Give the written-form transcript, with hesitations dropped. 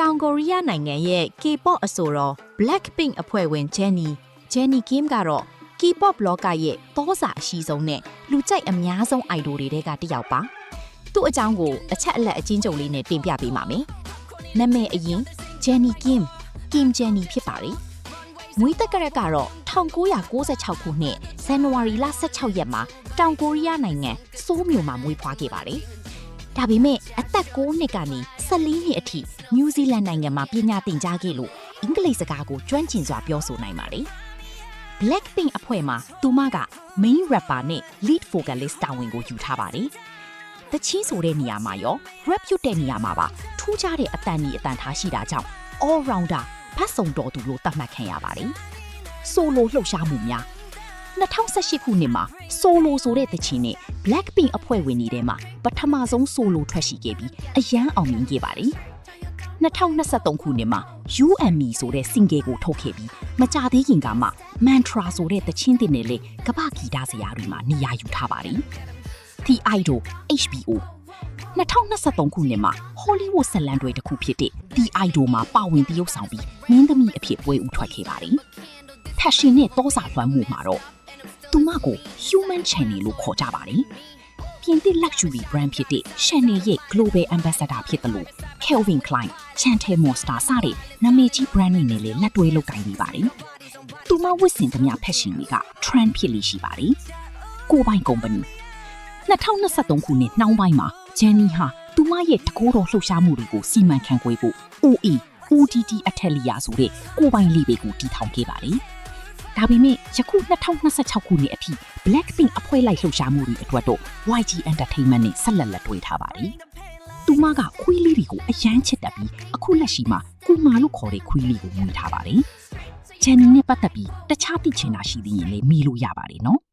တောင်ကိုရီးယားနိုင်ငံရဲ့ K-pop အဆိုတော် Blackpink အဖွဲ့ဝင် Jennie Kim ကတော့ K-pop လောကရဲ့သောစာအရှိဆုံးနဲ့လူကြိုက်အများဆုံး idol တွေကတစ်ယောက်ပါသူ့အကြောင်းကိုအချက်အလက်အချင်းချုပ်လေးနဲ့တင်ပြပေးပါမယ်နာမည်အရင် Jennie Kim Jennie ဖြစ်ပါတယ်မွေးတက်ကြရက်ကတော့1996ခုနှစ်ဇန်နဝါရီလ16ရက်မှာတောင်ကိုရီးယားနိုင်ငံဆိုးမြို့မှာမွေးဖွားခဲ့ပါတယ်ဒါပေမဲ့အသက်9နှစ်ကနေ14နှစ်အထိနယူးဇီလန်နိုင်ငံမှာပညာသင်ကြားခဲ့လို့အင်္ဂလိပ်စကားကိုကျွမ်းကျင်စွာပြောဆိုနိုင်ပါတယ် Blackpink အဖွဲ့မှာသူမက main rapper နဲ့ lead vocalist တာဝန်ကိုယူထားပါတယ်တချင်းဆိုတဲ့နေရာမှာရော rap ပြုတ်တဲ့နေရာမှာပါထူးခြားတဲ့အတန်ထားရှိတာကြောင့် all rounder ဖတ်ဆောင်တော်သူလို့သတ်မှတ်ခံရပါတယ်ဆိုလိုလှုပ်ရှားမှုများ2018ခုနှစ်မှာ solo ဆိုတဲ့တခြင်းနဲ့ Blackpink အဖွဲ့ဝင်တွေထဲမှာပထမဆုံး solo ထွက်ရှိခဲ့ပြီးအရန်အောင်မြင်ခဲ့ပါတယ်2023ခုနှစ်မှာ You and Me ဆိုတဲ့ single ကိုထုတ်ခဲ့ပြီးမကြသေးခင်ကမှ Mantra ဆိုတဲ့တခြင်းတင်နဲ့လေကမ္ဘာဂီတဇာတ်တွေမှာနေရာယူထားပါတယ် The Idol HBO 2023ခုနှစ်မှာ Hollywood ဇာတ်လမ်းတွေတစ်ခုဖြစ်တဲ့ The Idol မှာပါဝင်သရုပ်ဆောင်ပြီးမင်းသမီးအဖြစ်ပွဲဦးထွက်ခဲ့ပါတယ် Fashion နဲ့သောစာလွှမ်းမှုမှာတော့သူမကို Human Channel လို့ခေါ်ကြပါတယ်ပြင်သစ် luxury brand ဖြစ်တဲ့ Chanel ရဲ့ global ambassador ဖြစ်တယ်လို့ Calvin Klein, Chanel Monster စတဲ့နာမည်ကြီး brand တွေနဲ့လည်းလက်တွဲလုပ်ကိုင်နေပါတယ်သူမဝတ်ဆင်သမျှ fashion တွေက trend ဖြစ်လေရှိပါတယ်ကိုပိုင် company 2023ခုနှစ်နှောင်းပိုင်းမှာ Jennie ဟာသူမရဲ့တကိုးတော်လှုပ်ရှားမှုတွေကိုစီမံခန့်ခွဲဖို့ ODD Atelier ဆိုတဲ့ကိုပိုင်လေးတွေကိုတည်ထောင်ခဲ့ပါတယ်ဒါပေမဲ့ယခု2026ခုနှစ်အထိ Blackpink အဖွဲ့လိုက်လှုပ်ရှားမှုတွေအတွက်တော့ YG Entertainment နဲ့ဆက်လက်တွဲထားပါတယ်။သူမကခွေးလေးတွေကိုအရန်ချစ်တတ်ပြီးအခုလက်ရှိမှာကူမာလို့ခေါ်တဲ့ခွေးလေးကိုမွေးထားပါတယ်။ Jennie နဲ့ပတ်သက်ပြီးတခြားသိချင်တာရှိသေးရင်လည်းမေးလို့ရပါတယ်နော်။